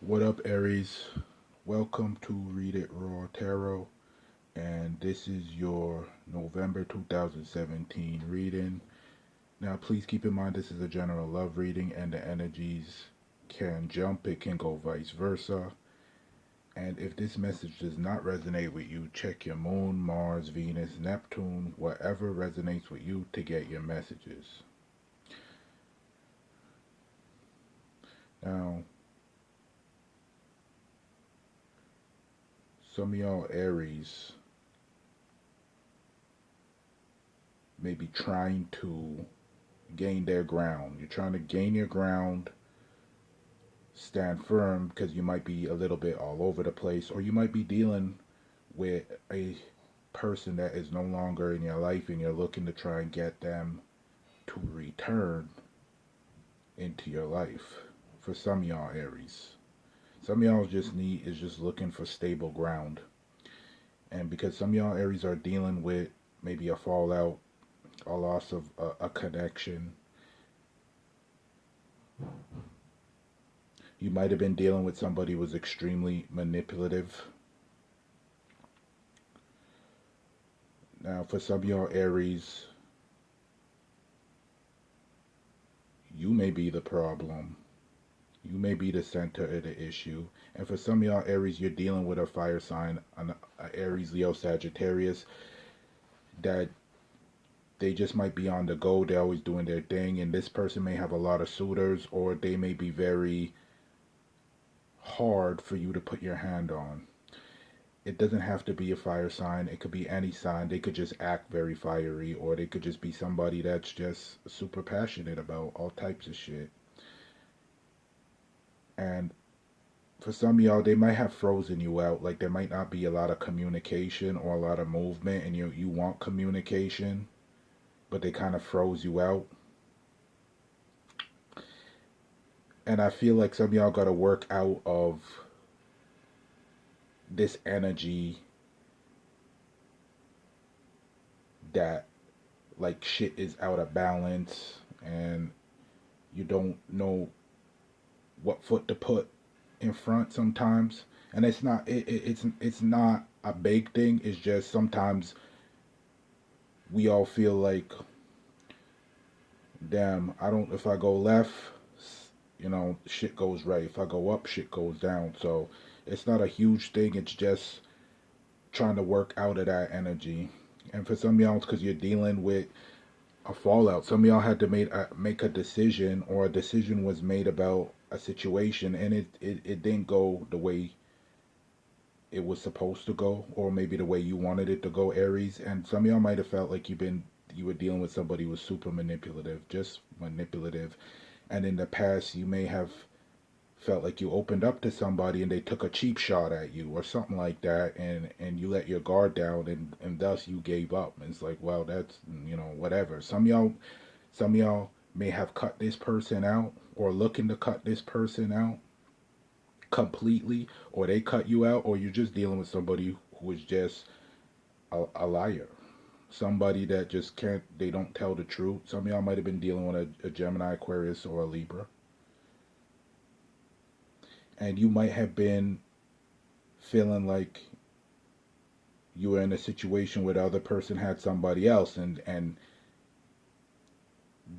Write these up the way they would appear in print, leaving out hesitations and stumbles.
What up, Aries? Welcome to Read It Raw Tarot, and this is your November 2017 reading. Now, please keep in mind this is a general love reading, and the energies can jump, it can go vice versa. And if this message does not resonate with you, check your moon, Mars, Venus, Neptune, whatever resonates with you to get your messages. Now, some of y'all Aries may be trying to gain their ground. You're trying to gain your ground, stand firm, because you might be a little bit all over the place, or you might be dealing with a person that is no longer in your life and you're looking to try and get them to return into your life. For some of y'all Aries, some of y'all is just looking for stable ground. And because some of y'all Aries are dealing with maybe a fallout, a loss of a connection, you might have been dealing with somebody who was extremely manipulative. Now, for some of y'all Aries, you may be the problem. You may be the center of the issue. And for some of y'all Aries, you're dealing with a fire sign, an Aries, Leo, Sagittarius, that they just might be on the go. They're always doing their thing. And this person may have a lot of suitors, or they may be very hard for you to put your hand on. It doesn't have to be a fire sign. It could be any sign. They could just act very fiery, or they could just be somebody that's just super passionate about all types of shit. And for some of y'all, they might have frozen you out. Like there might not be a lot of communication or a lot of movement, and you want communication, but they kind of froze you out. And I feel like some of y'all got to work out of this energy that like shit is out of balance and you don't know what foot to put in front sometimes. And it's not a big thing. It's just sometimes we all feel like, damn, I don't, if I go left, shit goes right. If I go up, shit goes down. So it's not a huge thing. It's just trying to work out of that energy. And for some of y'all, it's because you're dealing with a fallout. Some of y'all had to make a decision, or a decision was made about a situation, and it didn't go the way it was supposed to go, or maybe the way you wanted it to go, Aries. And some of y'all might have felt like you were dealing with somebody who was super manipulative, just manipulative. And in the past, you may have felt like you opened up to somebody and they took a cheap shot at you or something like that, and you let your guard down, and thus you gave up. And it's like, well, that's, whatever. Some of y'all may have cut this person out, or looking to cut this person out completely, or they cut you out, or you're just dealing with somebody who is just a liar, somebody that just can't, they don't tell the truth. Some of y'all might have been dealing with a Gemini, Aquarius, or a Libra, and you might have been feeling like you were in a situation where the other person had somebody else, and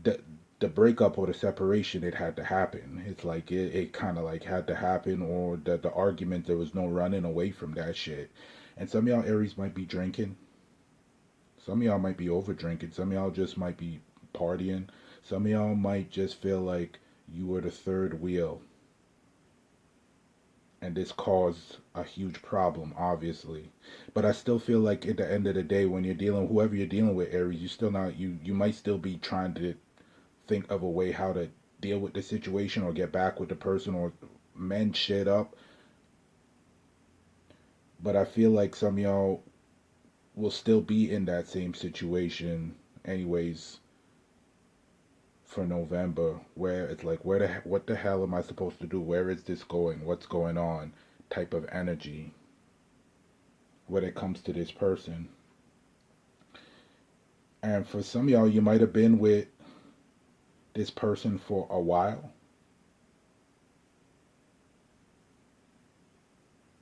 the the breakup or the separation, it had to happen. It's like it kind of like had to happen, or the argument, there was no running away from that shit. And some of y'all Aries might be drinking. Some of y'all might be over drinking. Some of y'all just might be partying. Some of y'all might just feel like you were the third wheel, and this caused a huge problem, obviously. But I still feel like at the end of the day, when you're dealing, whoever you're dealing with, Aries, you still not, you might still be trying to think of a way how to deal with the situation, or get back with the person, or mend shit up. But I feel like some of y'all will still be in that same situation anyways for November, where it's like, what the hell am I supposed to do? Where is this going? What's going on? Type of energy when it comes to this person. And for some of y'all, you might have been with this person for a while,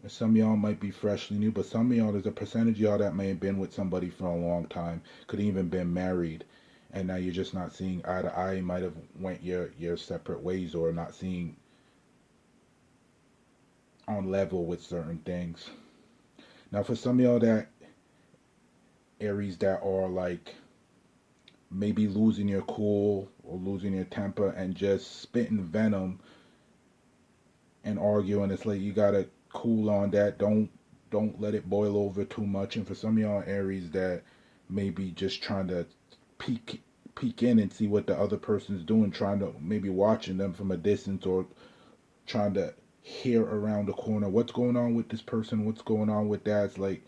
Some of y'all might be freshly new, but some of y'all, there's a percentage of y'all that may have been with somebody for a long time, could even been married, and now you're just not seeing eye to eye. You might have went your separate ways, or not seeing on level with certain things. Now, for some of y'all that Aries that are like maybe losing your cool or losing your temper and just spitting venom and arguing, it's like you gotta cool on that. Don't let it boil over too much. And for some of y'all Aries that maybe just trying to peek peek in and see what the other person's doing, trying to maybe watching them from a distance, or trying to hear around the corner what's going on with this person, what's going on with that. It's like,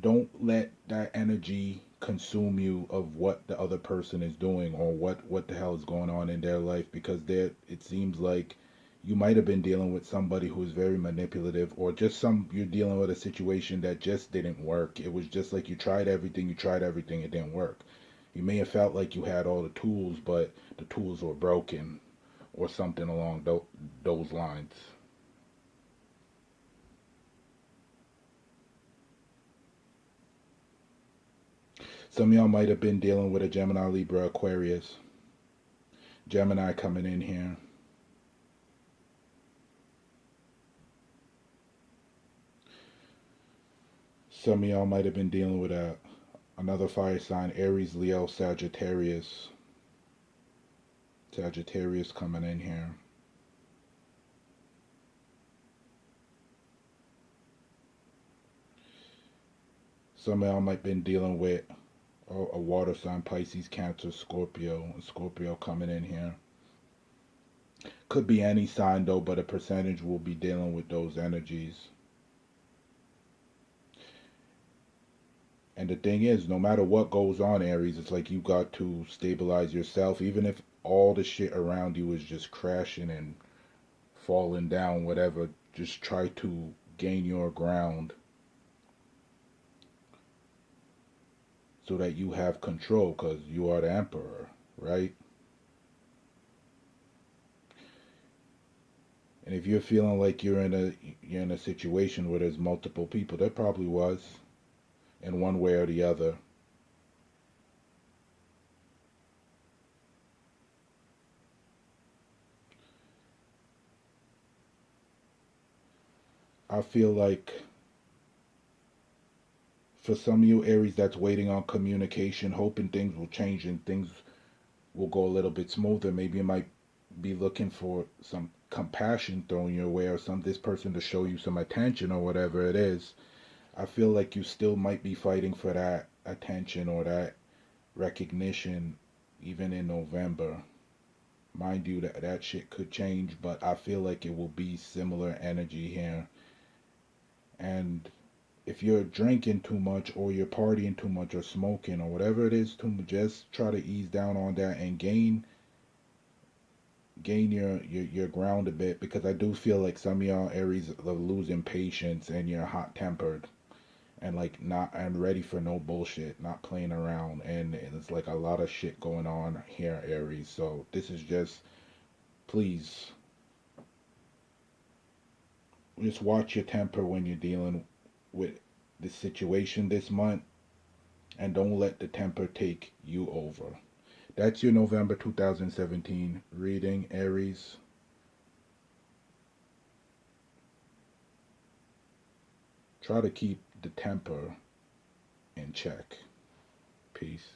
don't let that energy consume you of what the other person is doing, or what the hell is going on in their life, because there it seems like you might have been dealing with somebody who's very manipulative, or just you're dealing with a situation that just didn't work. It was just like you tried everything, it didn't work. You may have felt like you had all the tools, but the tools were broken, or something along those lines. Some of y'all might have been dealing with a Gemini, Libra, Aquarius. Gemini coming in here. Some of y'all might have been dealing with another fire sign, Aries, Leo, Sagittarius. Sagittarius coming in here. Some of y'all might have been dealing with a water sign, Pisces, Cancer, Scorpio. Scorpio coming in here. Could be any sign though, but a percentage will be dealing with those energies. And the thing is, no matter what goes on, Aries, it's like you got to stabilize yourself, even if all the shit around you is just crashing and falling down, whatever. Just try to gain your ground so that you have control, because you are the emperor, right? And if you're feeling like you're in a situation where there's multiple people, there probably was, in one way or the other. I feel like for some of you Aries that's waiting on communication, hoping things will change and things will go a little bit smoother, maybe you might be looking for some compassion thrown your way, or some this person to show you some attention, or whatever it is. I feel like you still might be fighting for that attention or that recognition even in November. Mind you, that shit could change, but I feel like it will be similar energy here. And if you're drinking too much, or you're partying too much, or smoking, or whatever it is, too much, just try to ease down on that and gain your ground a bit, because I do feel like some of y'all Aries are losing patience, and you're hot tempered, and like not and ready for no bullshit, not playing around, and it's like a lot of shit going on here, Aries. So this is just, please just watch your temper when you're dealing with this situation this month, and don't let the temper take you over. That's your November 2017 reading, Aries. Try to keep the temper in check. Peace.